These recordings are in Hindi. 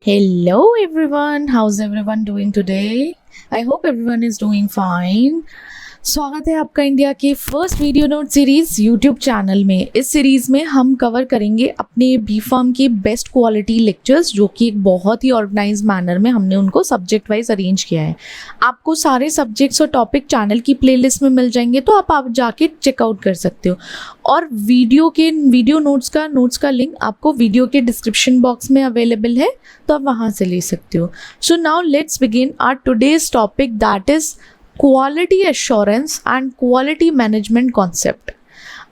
Hello everyone, how's everyone doing today? I hope everyone is doing fine. स्वागत है आपका इंडिया के first video note series YouTube channel में। इस सीरीज में हम कवर करेंगे अपने बी फार्म के बेस्ट क्वालिटी लेक्चर्स, जो कि एक बहुत ही ऑर्गेनाइज मैनर में हमने उनको सब्जेक्ट वाइज अरेंज किया है। आपको सारे सब्जेक्ट्स और टॉपिक चैनल की प्लेलिस्ट में मिल जाएंगे, तो आप जाके चेकआउट कर सकते हो। और वीडियो नोट्स का लिंक आपको वीडियो के डिस्क्रिप्शन बॉक्स में अवेलेबल है, तो आप वहाँ से ले सकते हो। So now let's begin our today's topic, that is quality assurance and quality management concept.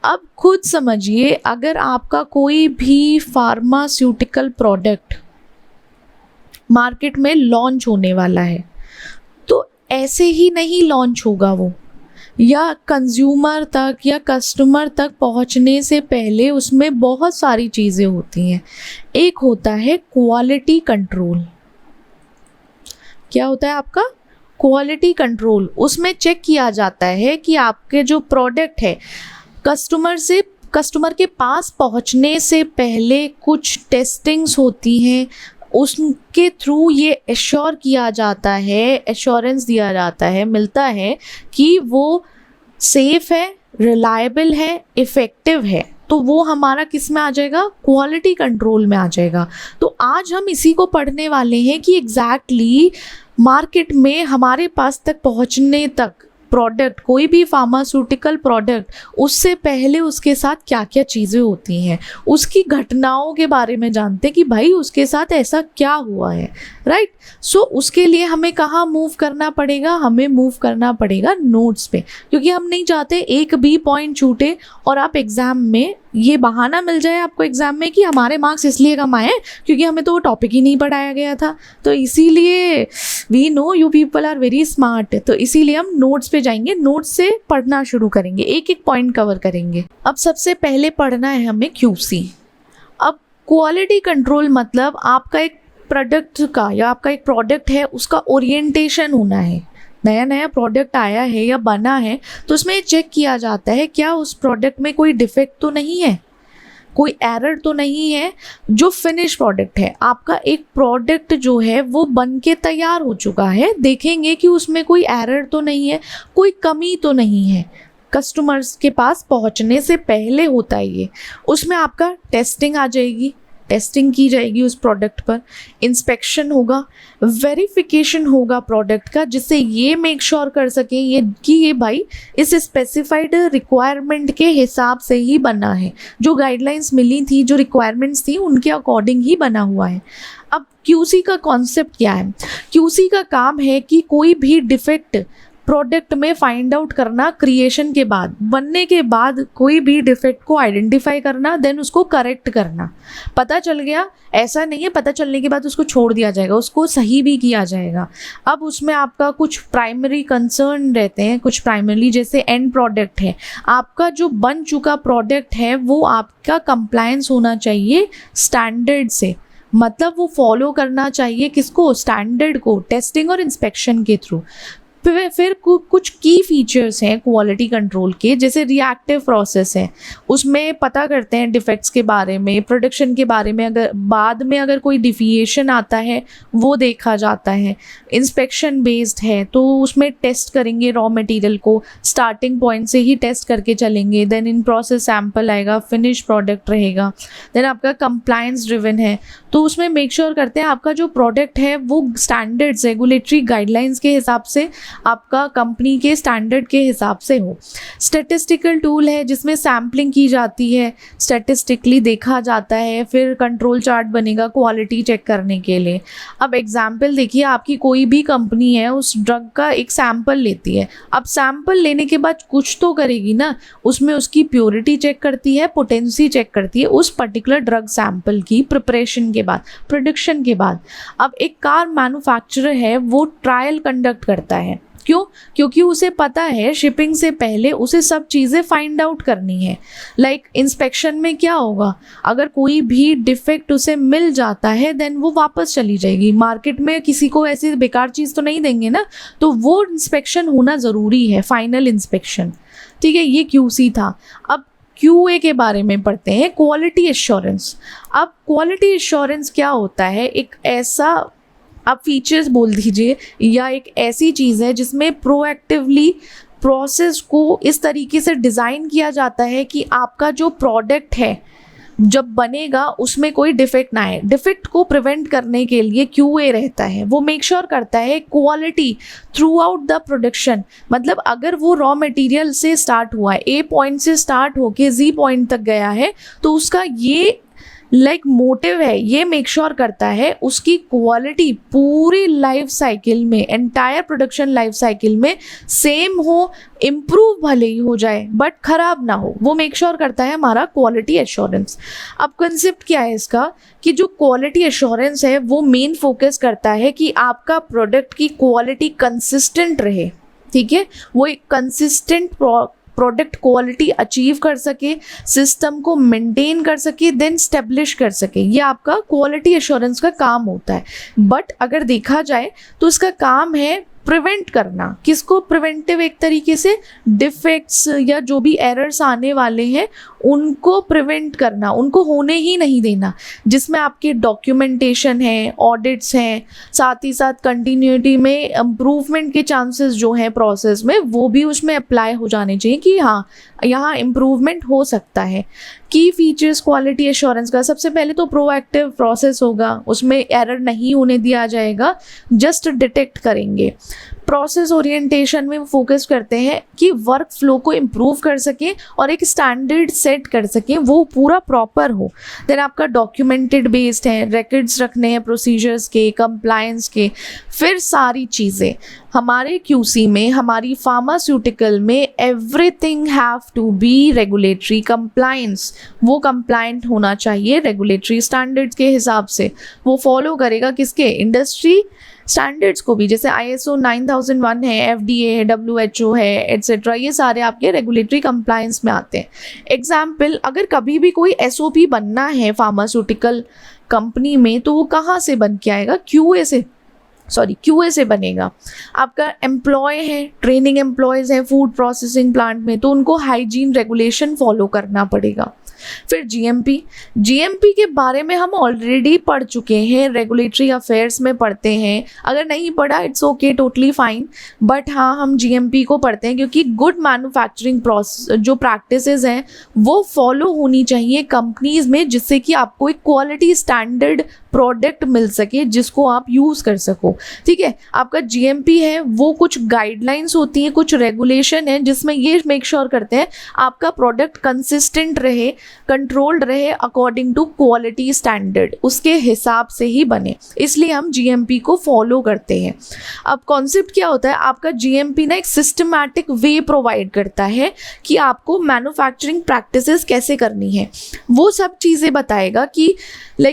अब खुद समझिए, अगर आपका कोई भी फार्मास्यूटिकल प्रोडक्ट मार्केट में लॉन्च होने वाला है, तो ऐसे ही नहीं लॉन्च होगा वो, या कंज्यूमर तक या कस्टमर तक पहुंचने से पहले उसमें बहुत सारी चीज़ें होती हैं। एक होता है क्वालिटी कंट्रोल। क्या होता है आपका? Quality control. उसमें चेक किया जाता है कि आपके जो प्रोडक्ट है कस्टमर के पास पहुंचने से पहले कुछ टेस्टिंग्स होती हैं, उसके थ्रू ये एश्योर किया जाता है, एश्योरेंस दिया जाता है, मिलता है कि वो सेफ है, रिलायबल है, इफ़ेक्टिव है। तो वो हमारा किस में आ जाएगा? क्वालिटी कंट्रोल में आ जाएगा। तो आज हम इसी को पढ़ने वाले हैं कि एग्जैक्टली मार्केट में हमारे पास तक पहुंचने तक प्रोडक्ट, कोई भी फार्मास्यूटिकल प्रोडक्ट, उससे पहले उसके साथ क्या क्या चीज़ें होती हैं, उसकी घटनाओं के बारे में जानते हैं कि भाई उसके साथ ऐसा क्या हुआ है, राइट। सो उसके लिए हमें कहाँ मूव करना पड़ेगा? हमें मूव करना पड़ेगा नोट्स पे, क्योंकि हम नहीं चाहते एक भी पॉइंट छूटे और आप एग्ज़ाम में ये बहाना मिल जाए आपको एग्ज़ाम में कि हमारे मार्क्स इसलिए कम आए क्योंकि हमें तो वो टॉपिक ही नहीं पढ़ाया गया था। तो इसीलिए we know you people are very smart, तो इसीलिए हम नोट्स पे जाएंगे, नोट्स से पढ़ना शुरू करेंगे, एक एक पॉइंट कवर करेंगे। अब सबसे पहले पढ़ना है हमें QC। अब क्वालिटी कंट्रोल मतलब आपका एक प्रोडक्ट का या आपका एक प्रोडक्ट है, उसका ओरिएंटेशन होना है। नया प्रोडक्ट आया है या बना है, तो उसमें चेक किया जाता है क्या उस प्रोडक्ट में कोई डिफेक्ट तो नहीं है, कोई एरर तो नहीं है। जो फिनिश प्रोडक्ट है, आपका एक प्रोडक्ट जो है वो बन के तैयार हो चुका है, देखेंगे कि उसमें कोई एरर तो नहीं है, कोई कमी तो नहीं है। कस्टमर्स के पास पहुंचने से पहले होता है ये, उसमें आपका टेस्टिंग आ जाएगी, टेस्टिंग की जाएगी उस प्रोडक्ट पर, इंस्पेक्शन होगा, वेरिफिकेशन होगा प्रोडक्ट का, जिससे ये मेक श्योर कर सकें ये भाई इस स्पेसिफाइड रिक्वायरमेंट के हिसाब से ही बना है, जो गाइडलाइंस मिली थी, जो रिक्वायरमेंट्स थी, उनके अकॉर्डिंग ही बना हुआ है। अब QC का कॉन्सेप्ट क्या है? QC का काम है कि कोई भी डिफेक्ट प्रोडक्ट में फाइंड आउट करना, क्रिएशन के बाद, बनने के बाद कोई भी डिफेक्ट को आइडेंटिफाई करना, देन उसको करेक्ट करना। पता चल गया, ऐसा नहीं है पता चलने के बाद उसको छोड़ दिया जाएगा, उसको सही भी किया जाएगा। अब उसमें आपका कुछ प्राइमरी कंसर्न रहते हैं, कुछ प्राइमरी जैसे एंड प्रोडक्ट है, आपका जो बन चुका प्रोडक्ट है वो आपका कंप्लायंस होना चाहिए स्टैंडर्ड से, मतलब वो फॉलो करना चाहिए किसको? स्टैंडर्ड को, टेस्टिंग और इंस्पेक्शन के थ्रू। फिर कुछ की फीचर्स हैं क्वालिटी कंट्रोल के, जैसे रिएक्टिव प्रोसेस है, उसमें पता करते हैं डिफेक्ट्स के बारे में, प्रोडक्शन के बारे में, अगर बाद में अगर कोई डिफिएशन आता है वो देखा जाता है। इंस्पेक्शन बेस्ड है, तो उसमें टेस्ट करेंगे रॉ मटेरियल को, स्टार्टिंग पॉइंट से ही टेस्ट करके चलेंगे, देन इन प्रोसेस सैंपल आएगा, फिनिश प्रोडक्ट रहेगा। देन आपका कंप्लायंस ड्रिवन है, तो उसमें मेक श्योर करते हैं आपका जो प्रोडक्ट है वो स्टैंडर्ड्स, रेगुलेटरी गाइडलाइंस के हिसाब से, आपका कंपनी के स्टैंडर्ड के हिसाब से हो। स्टैटिस्टिकल टूल है, जिसमें सैम्पलिंग की जाती है, स्टैटिस्टिकली देखा जाता है, फिर कंट्रोल चार्ट बनेगा क्वालिटी चेक करने के लिए। अब एग्जाम्पल देखिए, आपकी कोई भी कंपनी है, उस ड्रग का एक सैंपल लेती है। अब सैंपल लेने के बाद कुछ तो करेगी ना, उसमें उसकी प्योरिटी चेक करती है, पोटेंसी चेक करती है उस पर्टिकुलर ड्रग सैंपल की प्रिपरेशन के बाद, प्रोडक्शन के बाद। अब एक कार मैन्युफैक्चरर है, वो ट्रायल कंडक्ट करता है, क्यों? क्योंकि उसे पता है शिपिंग से पहले उसे सब चीज़ें फाइंड आउट करनी है। लाइक इंस्पेक्शन में क्या होगा, अगर कोई भी डिफेक्ट उसे मिल जाता है देन वो वापस चली जाएगी, मार्केट में किसी को ऐसी बेकार चीज़ तो नहीं देंगे ना, तो वो इंस्पेक्शन होना ज़रूरी है, फाइनल इंस्पेक्शन। ठीक है, ये QC था। अब QA के बारे में पढ़ते हैं, क्वालिटी एश्योरेंस। अब क्वालिटी एश्योरेंस क्या होता है? एक ऐसा, आप फीचर्स बोल दीजिए, या एक ऐसी चीज़ है जिसमें प्रोएक्टिवली प्रोसेस को इस तरीके से डिज़ाइन किया जाता है कि आपका जो प्रोडक्ट है जब बनेगा उसमें कोई डिफेक्ट ना आए। डिफेक्ट को प्रिवेंट करने के लिए QA रहता है, वो मेक श्योर करता है quality through out the production. मतलब अगर वो रॉ मटेरियल से स्टार्ट हुआ है, A पॉइंट से स्टार्ट होके Z पॉइंट तक गया है, तो उसका ये मोटिव है, ये मेक श्योर करता है उसकी क्वालिटी पूरी लाइफ साइकिल में, एंटायर प्रोडक्शन लाइफ साइकिल में सेम हो, इम्प्रूव भले ही हो जाए बट खराब ना हो। वो मेक श्योर करता है हमारा क्वालिटी एश्योरेंस। अब कंसेप्ट क्या है इसका, कि जो क्वालिटी एश्योरेंस है वो मेन फोकस करता है कि आपका प्रोडक्ट की क्वालिटी कंसिस्टेंट रहे। ठीक है, वो एक कंसिस्टेंट प्रोडक्ट क्वालिटी अचीव कर सके, सिस्टम को मेंटेन कर सके, देन स्टेब्लिश कर सके। ये आपका क्वालिटी एश्योरेंस का काम होता है। बट अगर देखा जाए तो इसका काम है प्रिवेंट करना। किसको? प्रिवेंटिव, एक तरीके से डिफेक्ट्स या जो भी एरर्स आने वाले हैं उनको प्रिवेंट करना, उनको होने ही नहीं देना। जिसमें आपके डॉक्यूमेंटेशन है, ऑडिट्स हैं, साथ ही साथ कंटिन्यूटी में इम्प्रूवमेंट के चांसेस जो हैं प्रोसेस में, वो भी उसमें अप्लाई हो जाने चाहिए कि हाँ यहाँ इम्प्रूवमेंट हो सकता है। की फीचर्स क्वालिटी एश्योरेंस का, सबसे पहले तो प्रोएक्टिव प्रोसेस होगा, उसमें एरर नहीं होने दिया जाएगा, जस्ट डिटेक्ट करेंगे। प्रोसेस ओरिएंटेशन में फोकस करते हैं कि वर्क फ्लो को इम्प्रूव कर सके और एक स्टैंडर्ड सेट कर सके, वो पूरा प्रॉपर हो। देन आपका डॉक्यूमेंटेड बेस्ड है, रिकॉर्ड्स रखने हैं प्रोसीजर्स के, कंप्लायंस के। फिर सारी चीज़ें हमारे QC में, हमारी फार्मास्यूटिकल में, everything have to be regulatory compliance. वो कंप्लायंट होना चाहिए रेगुलेटरी स्टैंडर्ड्स के हिसाब से। वो फॉलो करेगा किसके? इंडस्ट्री स्टैंडर्ड्स को भी, जैसे ISO 9001 है, FDA है, WHO है, एट्सेट्रा। ये सारे आपके रेगुलेटरी कंप्लायंस में आते हैं। एग्जाम्पल, अगर कभी भी कोई SOP बनना है फार्मास्यूटिकल कंपनी में, तो वो कहाँ से बन के आएगा? QA से बनेगा। आपका एम्प्लॉय है, ट्रेनिंग एम्प्लॉयज़ हैं फूड प्रोसेसिंग प्लांट में, तो उनको हाइजीन रेगुलेशन फॉलो करना पड़ेगा। फिर GMP के बारे में हम ऑलरेडी पढ़ चुके हैं, रेगुलेटरी अफेयर्स में पढ़ते हैं। अगर नहीं पढ़ा, it's okay, totally fine. But हाँ, हम GMP को पढ़ते हैं क्योंकि गुड मैन्युफैक्चरिंग प्रोसेस जो प्रैक्टिसेस हैं वो फॉलो होनी चाहिए कंपनीज में, जिससे कि आपको एक क्वालिटी स्टैंडर्ड प्रोडक्ट मिल सके जिसको आप यूज़ कर सको। ठीक है, आपका GMP है वो कुछ गाइडलाइंस होती हैं, कुछ रेगुलेशन है जिसमें ये मेक श्योर करते हैं आपका प्रोडक्ट कंसिस्टेंट रहे, कंट्रोल्ड रहे अकॉर्डिंग टू क्वालिटी स्टैंडर्ड, उसके हिसाब से ही बने। इसलिए हम GMP को फॉलो करते हैं। अब कॉन्सेप्ट क्या होता है, आपका GMP ना एक सिस्टमैटिक वे प्रोवाइड करता है कि आपको मैन्युफैक्चरिंग प्रैक्टिसेस कैसे करनी है। वो सब चीज़ें बताएगा कि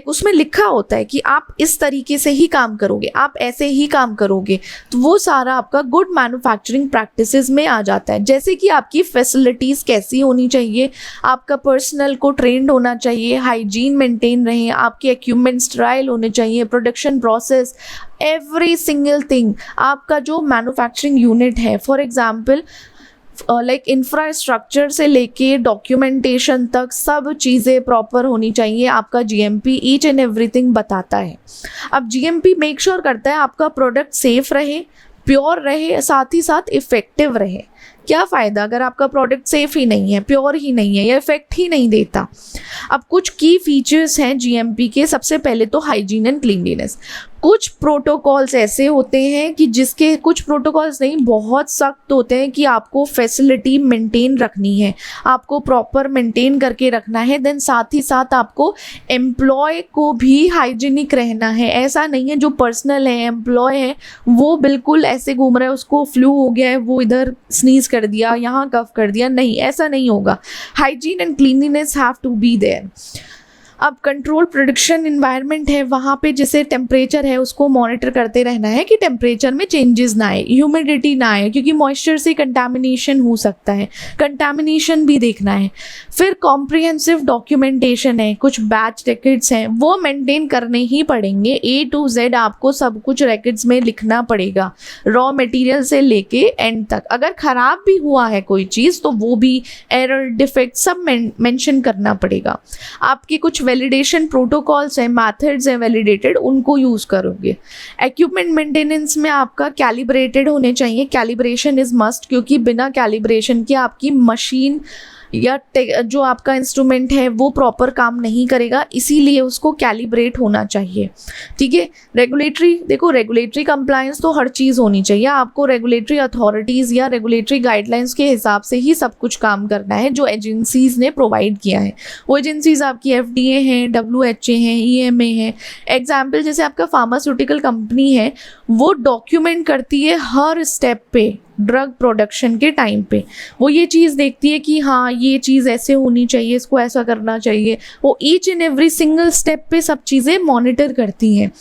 उसमें लिखा होता है कि आप इस तरीके से ही काम करोगे, आप ऐसे ही काम करोगे, तो वो सारा आपका गुड मैन्युफैक्चरिंग प्रैक्टिसेस में आ जाता है। जैसे कि आपकी फैसिलिटीज़ कैसी होनी चाहिए, आपका पर्सनल को ट्रेंड होना चाहिए, हाइजीन मेंटेन रहे, आपके इक्विपमेंट स्टराइल होने चाहिए, production process, every single thing. आपका जो मैन्युफैक्चरिंग यूनिट है, फॉर एग्जाम्पल इंफ्रास्ट्रक्चर से लेके डॉक्यूमेंटेशन तक सब चीज़ें प्रॉपर होनी चाहिए। आपका GMP ईच एंड एवरीथिंग बताता है। अब GMP मेक श्योर करता है आपका प्रोडक्ट सेफ रहे, प्योर रहे, साथ ही साथ इफ़ेक्टिव रहे। क्या फ़ायदा अगर आपका प्रोडक्ट सेफ ही नहीं है, प्योर ही नहीं है, या इफेक्ट ही नहीं देता। अब कुछ की फीचर्स हैं GMP के। सबसे पहले तो हाइजीन एंड क्लीनलीनेस। कुछ प्रोटोकॉल्स ऐसे होते हैं कि जिसके, कुछ प्रोटोकॉल्स नहीं, बहुत सख्त होते हैं कि आपको फैसिलिटी मेंटेन रखनी है, आपको प्रॉपर मेंटेन करके रखना है। देन साथ ही साथ आपको एम्प्लॉय को भी हाइजीनिक रहना है। ऐसा नहीं है जो पर्सनल है, एम्प्लॉय है, वो बिल्कुल ऐसे घूम रहा है, उसको फ्लू हो गया है, वो इधर स्नीज कर दिया, यहाँ कफ कर दिया, नहीं, ऐसा नहीं होगा। Hygiene and cleanliness have to be there. अब कंट्रोल प्रोडक्शन इन्वायरमेंट है, वहाँ पे जैसे टेम्परेचर है उसको मॉनिटर करते रहना है कि टेम्परेचर में चेंजेस ना आए, ह्यूमिडिटी ना आए, क्योंकि मॉइस्चर से कंटामिनेशन हो सकता है, कंटामिनेशन भी देखना है। फिर कॉम्प्रिहेंसिव डॉक्यूमेंटेशन है, कुछ बैच रिकॉर्ड्स हैं वो मेंटेन करने ही पड़ेंगे। A to Z आपको सब कुछ रिकॉर्ड्स में लिखना पड़ेगा, रॉ मटेरियल से लेके एंड तक। अगर ख़राब भी हुआ है कोई चीज़ तो वो भी एरर, डिफेक्ट सब मेंशन करना पड़ेगा। आपके कुछ वैलिडेशन प्रोटोकॉल्स हैं, मेथड्स हैं वैलिडेटेड, उनको यूज़ करोगे। इक्विपमेंट मेंटेनेंस में आपका कैलिब्रेटेड होने चाहिए, कैलिब्रेशन इज़ मस्ट, क्योंकि बिना कैलिब्रेशन के आपकी मशीन या जो आपका इंस्ट्रूमेंट है वो प्रॉपर काम नहीं करेगा, इसीलिए उसको कैलिब्रेट होना चाहिए। ठीक है। रेगुलेटरी, देखो रेगुलेटरी कंप्लायंस तो हर चीज़ होनी चाहिए, आपको रेगुलेटरी अथॉरिटीज़ या रेगुलेटरी गाइडलाइंस के हिसाब से ही सब कुछ काम करना है जो एजेंसीज़ ने प्रोवाइड किया है। वो एजेंसीज़ आपकी FDA हैं, WHA हैं, EMA हैं। एग्जाम्पल जैसे आपका फार्मास्यूटिकल कंपनी है, वो डॉक्यूमेंट करती है हर स्टेप पे, ड्रग प्रोडक्शन के टाइम पे वो ये चीज़ देखती है कि हाँ ये चीज़ ऐसे होनी चाहिए, इसको ऐसा करना चाहिए। वो each and every single step पे सब चीज़ें मॉनिटर करती हैं,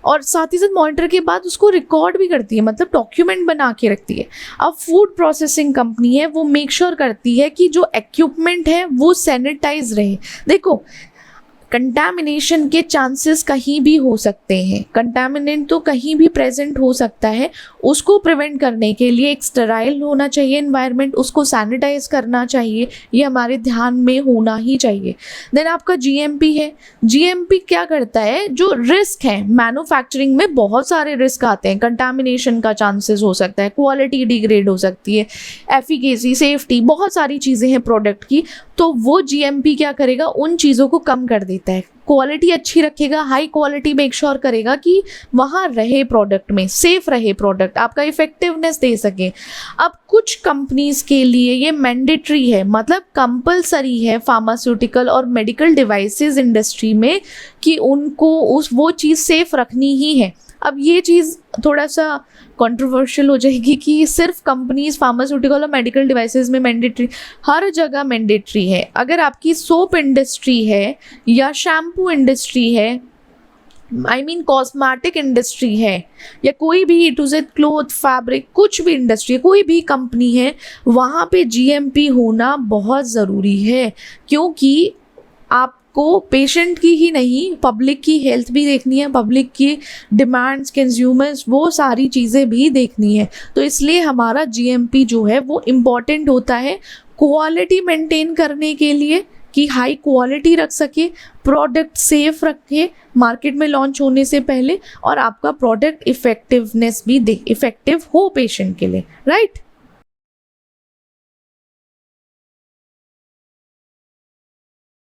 और साथ ही साथ मॉनिटर के बाद उसको रिकॉर्ड भी करती है, मतलब डॉक्यूमेंट बना के रखती है। अब फूड प्रोसेसिंग कंपनी है, वो मेक श्योर करती है कि जो इक्विपमेंट है वो सैनिटाइज रहे। देखो कंटामिनेशन के चांसेस कहीं भी हो सकते हैं, कंटामिनेंट तो कहीं भी प्रेजेंट हो सकता है, उसको प्रिवेंट करने के लिए एक स्टेराइल होना चाहिए एनवायरनमेंट, उसको सैनिटाइज करना चाहिए, ये हमारे ध्यान में होना ही चाहिए। देन आपका GMP है, GMP क्या करता है, जो रिस्क है मैन्युफैक्चरिंग में बहुत सारे रिस्क आते हैं, कंटामिनेशन का चांसेस हो सकता है, क्वालिटी डिग्रेड हो सकती है, एफिकेसी, सेफ्टी, बहुत सारी चीज़ें हैं प्रोडक्ट की, तो वो GMP क्या करेगा, उन चीज़ों को कम कर देता है, क्वालिटी अच्छी रखेगा, हाई क्वालिटी मेक श्योर करेगा कि वहाँ रहे प्रोडक्ट में, सेफ रहे प्रोडक्ट, आपका इफेक्टिवनेस दे सके। अब कुछ कंपनीज के लिए ये मैंडेटरी है, मतलब कंपलसरी है फार्मास्यूटिकल और मेडिकल डिवाइसेस इंडस्ट्री में कि उनको वो चीज़ सेफ रखनी ही है। अब ये चीज़ थोड़ा सा कंट्रोवर्शियल हो जाएगी कि सिर्फ कंपनीज फार्मास्यूटिकल और मेडिकल डिवाइसेस में मैंडेटरी, हर जगह मैंडेटरी है। अगर आपकी सोप इंडस्ट्री है या शैम्पू इंडस्ट्री है, कॉस्मेटिक इंडस्ट्री है, या कोई भी A to Z cloth, fabric, कुछ भी इंडस्ट्री है, कोई भी कंपनी है, वहाँ पे GMP होना बहुत ज़रूरी है, क्योंकि आपको पेशेंट की ही नहीं पब्लिक की हेल्थ भी देखनी है, पब्लिक की डिमांड्स, कंज्यूमर्स, वो सारी चीज़ें भी देखनी है। तो इसलिए हमारा GMP जो है वो इम्पॉर्टेंट होता है क्वालिटी मेंटेन करने के लिए, कि हाई क्वालिटी रख सके, प्रोडक्ट सेफ रखे मार्केट में लॉन्च होने से पहले, और आपका प्रोडक्ट इफेक्टिवनेस भी इफेक्टिव हो पेशेंट के लिए, राइट।